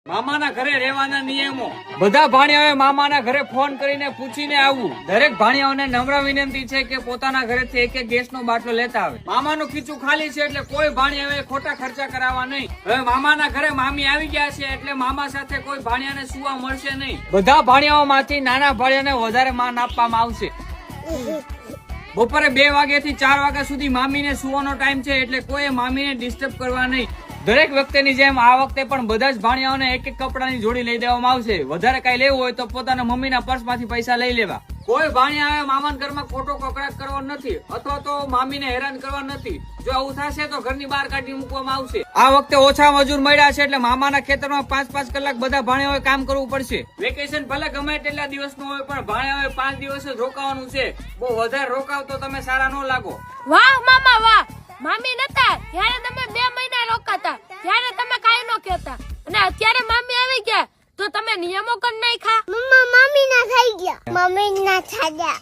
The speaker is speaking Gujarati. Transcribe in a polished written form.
મામાના ઘરે રહેવાના નિયમો. બધા ભાણિયાઓએ મામાના ઘરે ફોન કરીને પૂછીને આવવું. દરેક ભાણિયાઓને નમ્ર વિનંતી છે કે પોતાના ઘરેથી એક ગેસનો બાટલો લેતા આવે. મામાનું ખીચું ખાલી છે એટલે કોઈ ભાણિયાઓએ ખોટા ખર્ચા કરાવવા નહીં. હવે મામાના ઘરે મામી આવી ગયા છે એટલે મામા સાથે કોઈ ભાણિયાને સુવા મળશે નહીં. બધા ભાણિયાઓમાંથી નાના ભાણિયાને વધારે માન આપવામાં આવશે. બપોરે 2 વાગ્યાથી 4 વાગ્યા સુધી મામીને સુવાનો ટાઈમ છે એટલે કોઈ મામીને ડિસ્ટર્બ કરવા નહીં. દરેક વખતેની જેમ આ વખતે પણ બધા જ ભાણિયાઓને એક કપડાની જોડી લઈ દેવામાં આવશે. વધારે કઈ લેવું હોય તો પોતાના મમ્મીના પર્સમાંથી પૈસા લઈ લેવા. કોઈ ભાણિયાએ મામાના ઘરમાં ખોટો કકડાટ કરવો નથી અથવા તો મામીને હેરાન કરવા નથી. જો આવું થશે તો ઘરની બહાર કાઢી મૂકવામાં આવશે. આ વખતે ઓછા મજૂર મળ્યા છે એટલે મામાના ખેતરમાં 5-5 કલાક બધા ભાણિયાઓએ કામ કરવું પડશે. વેકેશન ભલે ગમે તેટલા દિવસનું હોય પણ ભાણિયાઓએ 5 દિવસ જ રોકાવાનું છે. બહુ વધારે રોકાવ તો તમે સારા ન લાગો. વાહ મામા વાહ. મામી નતા ત્યારે તમે 2 મહિના રોકાતા ત્યારે તમે કાઈ નો કહેતા અને અત્યારે મામી આવી ગયા તો તમે નિયમો કર નાખ્યા. મમ્મી ના થઈ ગયા મમ્મી ના થઈ ગયા